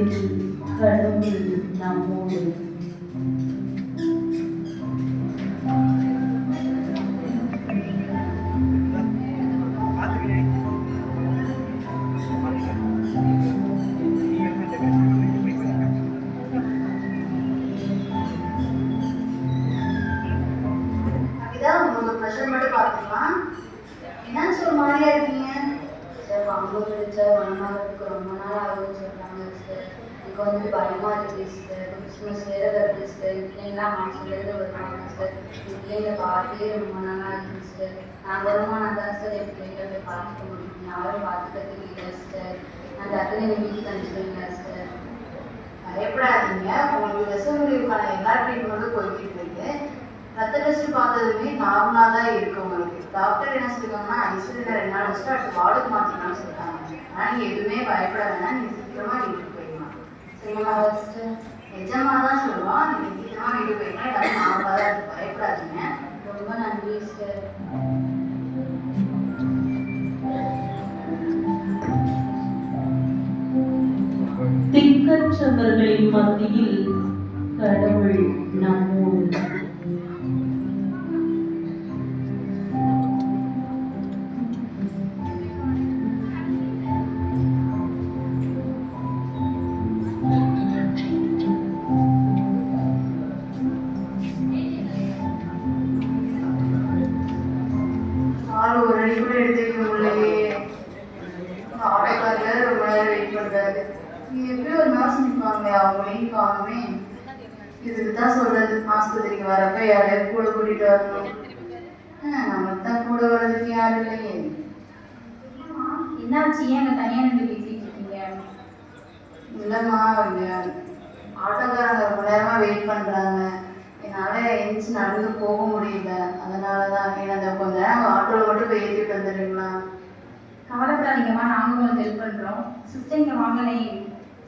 துன்பத்தில் கடவுள் நம்மோடு. என்ன சொல்ல மாதிரியா இருக்கீங்க சார்? வாங்க சார், மனமாகிறதுக்கு ரொம்ப நாள் ஆகுதுன்னு சொல்கிறாங்க சார். எனக்கு வந்துட்டு பயமாக இருக்குது சார். கிறிஸ்மஸ் வேறு வருது சார். பிள்ளைங்களாம் மாதத்துலேருந்து வருவாங்க சார். என் பிள்ளைங்க பார்த்தே ரொம்ப நாளாக இருக்குது சார். நான் வருமானா தான் சார் என் பிள்ளைங்க போய் பார்த்துக்க முடியும். யாரும் பார்த்துக்கிறதுக்கு இல்லை சார். நான் டக்குனு எங்கள் வீட்டுக்கு அனுப்பிச்சுடுங்க சார். பயப்படாதீங்க, உங்களுக்கு விஷமுறிவுக்கான எல்லா ட்ரீட்மெண்ட்டும் போய்கிட்டு இருக்கு. ரத்த டெஸ்ட் பார்த்ததுமே நார்மலாக தான் இருக்கு உங்களுக்கு. டாக்டர் என்ன சொல்லியிருக்காங்கன்னா ஐசியூல 2 நாள் வச்சுட்டு அடுத்து வார்டுக்கு மாற்றிக்கலாம்னு சொல்லிட்டாங்க. ஆனால் நீங்கள் எதுவுமே பயப்பட வேணாம், நீங்கள் சீக்கிரமாக வீட்டுக்கு போயிடலாம். சரிங்களா ஃபஸ்ட்டு? நிஜமாக தான் சொல்லுவோம், நீங்கள் சீக்கிரமாக வீட்டுக்கு போயிடலாம். எல்லாமே நார்மலாக தான் இருக்குது, பயப்படாதீங்க. ரொம்ப நன்றி சார். திக்கற்றவர்களின் மத்தியில் கடவுள் நம்மோடு. ஒரு அடி கூட எடுத்துக்க முடியலையே. ஆட்டோக்காரர் ரொம்ப நேரம் வெயிட் பண்ணுறாரு. எப்படி ஒரு நர்ஸ் நிற்பாங்க, அவங்களையும் காணுமே. இதுக்கு தான் சொல்றது, ஆஸ்பத்திரிக்கு வரப்ப யாரையாவது கூட கூட்டிட்டு வரணும். நமக்கு தான் கூட வர்றதுக்கு யாரும் இல்லையே. என்னாச்சு? ஏன் தனியாக நின்று பேசிட்டு இருக்கீங்க? இல்லைம்மா, அவங்க ஆட்டோக்காரங்க ரொம்ப நேரமாக வெயிட் பண்ணுறாங்க. என்னால் எழுந்துச்சு நடந்து போக முடியல. அதனால தான் அந்த கொஞ்ச நேரம் ஆட்டோவில் மட்டும் போய் ஏற்றிட்டு வந்துடுறீங்களா? கவலைப்படாதீங்கம்மா, நாங்கள் உங்களுக்கு ஹெல்ப் பண்ணுறோம். சிஸ்டர் இங்கே வாங்கலை.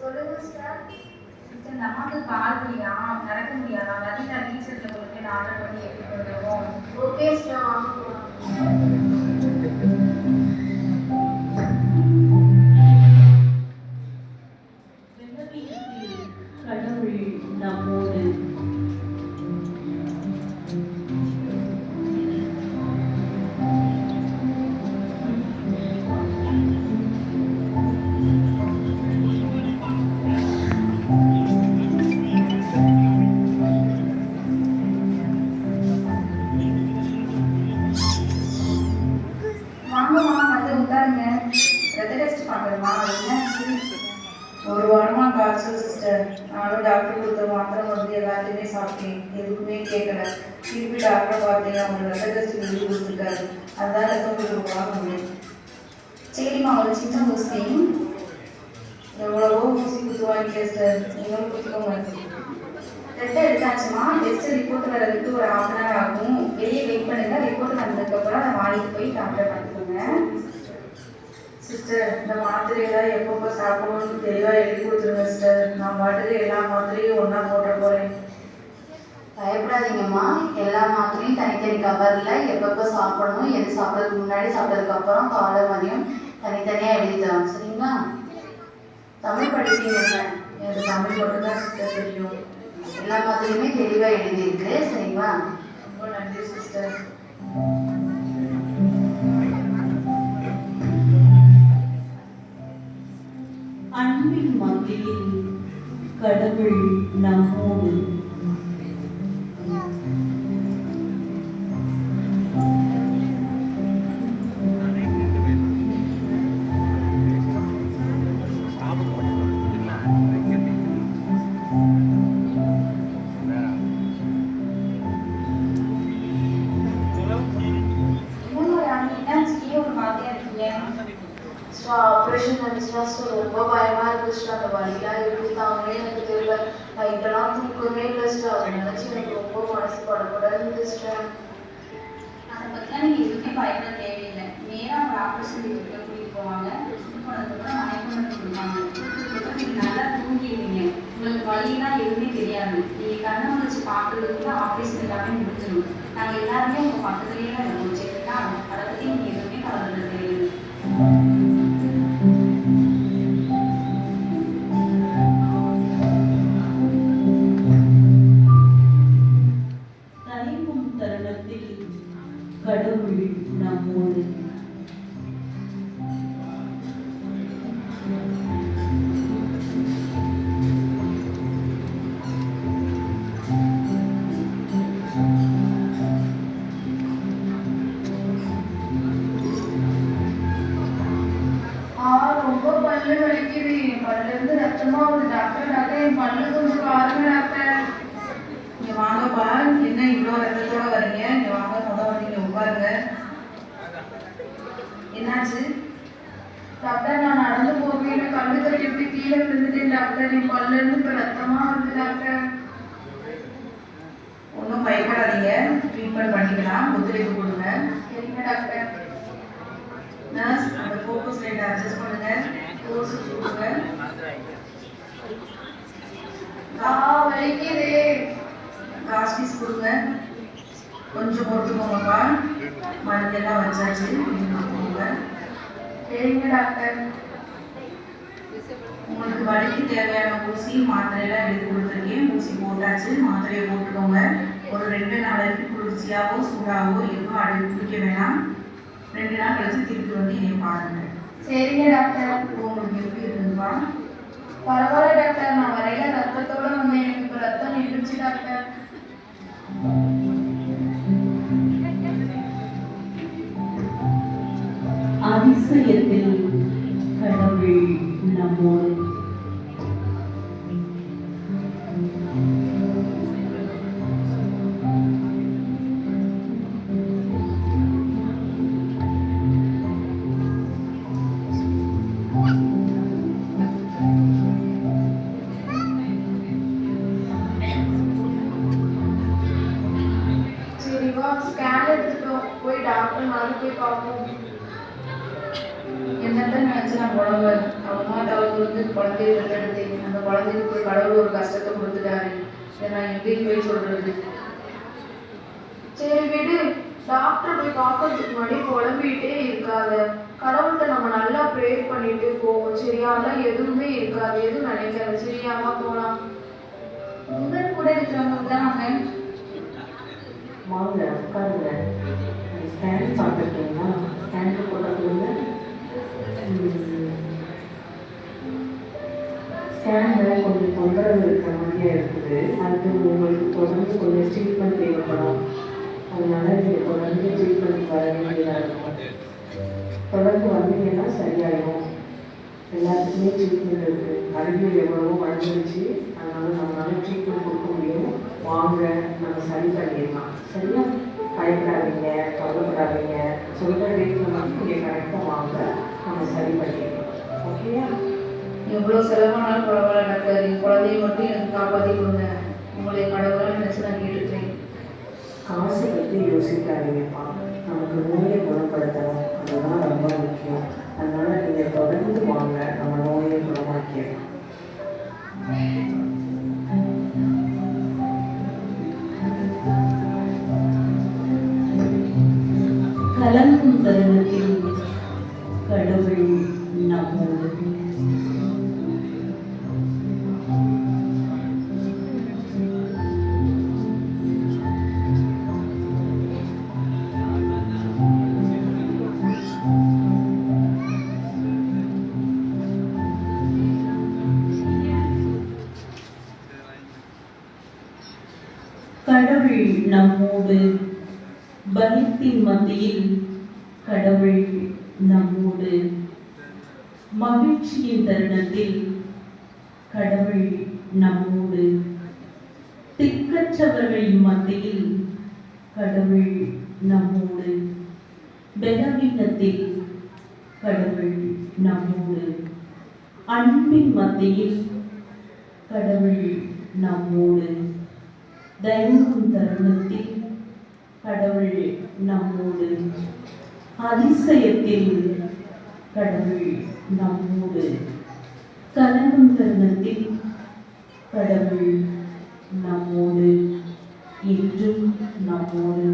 சொல்லுங்க சார். சிஸ்டர், இந்த அம்மாவுக்கு கால் வலியா, நடக்க முடியாதா? லலிதா டீச்சர்ஸில் கொடுத்து ஆர்டர் பண்ணி எடுத்துகிட்டு வந்துடுவோம். ஓகே சார், வாங்க. கடவுள் நம்மோடு. வாங்கம்மா, வந்து உட்காருங்க. ரத்த டெஸ்ட் பார்க்கணுமா? ஒரு வாரமாக காய்ச்சல் சிஸ்டர். நானும் டாக்டர் கொடுத்த மாத்திரை மருந்து எல்லாத்தையுமே சாப்பிட்டேன், எதுக்குமே கேட்கல. திருப்பி டாக்டரை பார்த்தேன், அவங்க ரத்த டெஸ்ட் எழுதி கொடுத்துருக்காரு. அதுதான் ரத்தம் உங்களுக்கு வாங்க முடியும். சரிம்மா, ஒரு சின்ன ஊசி. எவ்வளவோ ஊசி குத்துவாங்க சிஸ்டர், நீங்களும் குத்துக்கோங்க. ரத்தம் எடுத்தாச்சுமா, டெஸ்ட் ரிப்போர்ட் வர்றதுக்கு ஒரு 1/2 hour ஆகும். வெளியே வெயிட் பண்ணுங்க. ரிப்போர்ட் வந்ததுக்கப்புறம் அதை வாங்கிட்டு போய் டாக்டரை பார்த்துக்கோங்க. சிஸ்டர், இந்த மாத்திரையெல்லாம் எப்பப்போ சாப்பிடணும்னு தெளிவாக எழுதி கொடுத்துருங்க சிஸ்டர். நான் பாட்டுக்கு எல்லா மாத்திரையும் ஒன்றா போட்ட போகிறேன். பயப்படாதீங்கம்மா, எல்லா மாத்திரையும் தனித்தனி கவரில் எப்பப்போ சாப்பிடணும், எது சாப்பிட்றதுக்கு முன்னாடி சாப்பிட்றதுக்கு அப்புறம் காலை மதியம் தனித்தனியாக எழுதி தரோம். சரிங்களா? தமிழ் படிப்பீங்க, எனக்கு தமிழ் மட்டும் தான் சிஸ்டர் தெரியும். எல்லா மாத்திரையுமே தெளிவாக எழுதியிருக்கு. சரிங்களா? ரொம்ப நன்றி சிஸ்டர். அன்பின் மத்தியில் கடவுள் நம்மோடு. ஆப்ரேஷன் நினச்சா ரொம்ப பயமாக இருந்துச்சு. அந்த வழியெலாம் எப்படி தாங்களே எனக்கு தெரியல. நைட்டெல்லாம் தூக்கமே இல்லை சிஸ்டர். அதை நினச்சி எனக்கு ரொம்ப மனசு படக்கூடாது இருந்துச்சு. அதை பற்றிலாம் நீங்கள் எதுவுமே பயப்பட தேவையில்லை. நேராக ஒரு ஆப்ரேஷன் தேட்டருக்கு கூட்டிகிட்டு போவாங்க. கூட்டிகிட்டு போனதுக்கப்புறம் மயக்கம் கொடுப்பாங்க. அதுக்கப்புறம் நீங்கள் நல்லா தூங்கிடுவீங்க. உங்களுக்கு வழியெல்லாம் எதுவுமே தெரியாது. நீங்கள் கண்ணை முடிச்சு பார்க்குறதுக்குள்ள ஆப்ரேஷன் எல்லாமே முடிஞ்சிடும். நாங்கள் எல்லாருமே உங்கள் பக்கத்துலேயே தான் இருக்கோம். சரிங்களா? அதை பற்றி நீங்கள் எதுவுமே கவலைப்பட தேவையில்லை. என்னாச்சு? டாக்டர் நான் நடந்து போகவே எனக்கு கண்ணு தட்டி இப்படி கீழே விழுந்துட்டேன் டாக்டர். என் பல்ல இருந்து இப்ப ரத்தமா வருது டாக்டர். ஒன்றும் பயப்படாதீங்க, ட்ரீட்மெண்ட் பண்ணிக்கலாம். ஒத்துழைப்பு கொடுங்க. சரிங்க டாக்டர். நர்ஸ், அந்த ஃபோக்கஸ் லைட்டை அட்ஜஸ்ட் பண்ணுங்க. கோர்ஸ் கொடுங்க. வலிக்குது. காஸ்பீஸ் கொடுங்க. கொஞ்சம் பொறுத்துக்கோங்கப்பா. மருந்தெல்லாம் வச்சாச்சு, கொஞ்சம் கொடுங்க. சரிங்க டாக்டர். உங்களுக்கு வலிக்கு தேவையான ஊசி மாத்திரையெல்லாம் எடுத்து கொடுத்துருக்கேன். ஊசி போட்டாச்சு, மாத்திரையை போட்டுக்கோங்க. ஒரு 2 நாளைக்கு குளிர்ச்சியாவோ சூடாவோ எதுவும் அடைவு குடிக்க வேணாம். 2 நாள் கழிச்சு திருப்பி வந்து என்னை பாருங்க. சரிங்க டாக்டர். உங்களுக்கு எப்படி இருக்குதுப்பா? பரவாயில்ல டாக்டர். நான் வரையில ரத்தத்தோட வந்தேன். எனக்கு இப்ப ரத்தம் நின்றுச்சு டாக்டர். அதிசயத்தில் கடவுள் நம்மோடு. சரி வா, ஸ்கேன் எடுத்துட்டோம். போய் டாக்டர் மாதிரி போய் பார்ப்போம். என்னத்தான் நினைச்சு நான் குழந்தை அம்மா தவறு வந்து குழந்தைய பெற்றெடுத்தேன். அந்த குழந்தைக்கு போய் கடவுள் ஒரு கஷ்டத்தை கொடுத்துட்டாரு. இதை நான் எங்கேயும் போய் சொல்றது? சரி விடு. டாக்டர் போய் பார்க்கறதுக்கு முன்னாடி குழம்பிட்டே இருக்காத. கடவுள்கிட்ட நம்ம நல்லா ப்ரேயர் பண்ணிட்டு போவோம். சரியா? அதெல்லாம் எதுவுமே இருக்காது. எதுவும் நினைக்காது. சரியாவா? போலாம். உங்கள் கூட இருக்கிறவங்க தான் அவங்க. வாங்க உட்காருங்க. ஸ்கேன் பார்த்துருக்கீங்களா? ஸ்கேனுக்கு போட்டதுங்க ஸ்கேனில் கொஞ்சம் தொந்தரவு இருக்கிற மாதிரியே இருக்குது. அது உங்களுக்கு தொடர்ந்து கொஞ்சம் ட்ரீட்மெண்ட் தேவைப்படும். அதனால நீங்கள் தொடர்ந்து ட்ரீட்மெண்ட் வர வேண்டியதாக இருக்கும். தொடர்ந்து வந்தீங்கன்னா சரியாயிடும். எல்லாத்துக்குமே ட்ரீட்மெண்ட் இருக்குது. அறிவியல் எவ்வளவோ வளர்ந்துருச்சு. அதனால நம்மளால ட்ரீட்மெண்ட் கொடுக்க முடியும். வாங்க, நம்ம சரி பண்ணிடலாம். சரியா? பயப்படாதீங்க, கவலைப்படாதீங்க. சொல்கிற டேட்டில் மட்டும் நீங்கள் கரெக்டாக வாங்க, நம்ம சரி பண்ணிடலாம். ஓகேயா? எவ்வளோ செலவானாலும் பரவாயில்ல டாக்டர். என் குழந்தைய மட்டும் எனக்கு காப்பாற்றி கொடுங்க. உங்களை கடவுளாக நினச்சி நான் கேட்டுக்கிறேன். காசை பற்றி யோசிக்காதீங்கப்பா. நமக்கு நோயை குணப்படுத்தணும். அதுதான் ரொம்ப முக்கியம். அதனால் நீங்கள் தொடர்ந்து வாங்க, நம்ம நோயை குணமாக்கிடலாம். கலங்கும் தருணத்தில் கடவுள் நம்மோடு. கடவுள் நம்மோடு. பலித்தின் மத்தியில் கடவுள் நம்மோடு. மகிழ்ச்சியின் தருணத்தில் கடவுள் நம்மோடு. திக்கற்றவர்களின் மத்தியில் கடவுள் நம்மோடு. பலவீனத்தில் கடவுள் நம்மோடு. அன்பின் மத்தியில் கடவுள் நம்மோடு. தயங்கும் தருணத்தில் கடவுள் நம்மோடு. அதிசயத்தில் கடவுள் நம்மோடு. கலங்கும் தருணத்தில் கடவுள் நம்மோடு. என்றும் நம்மோடு.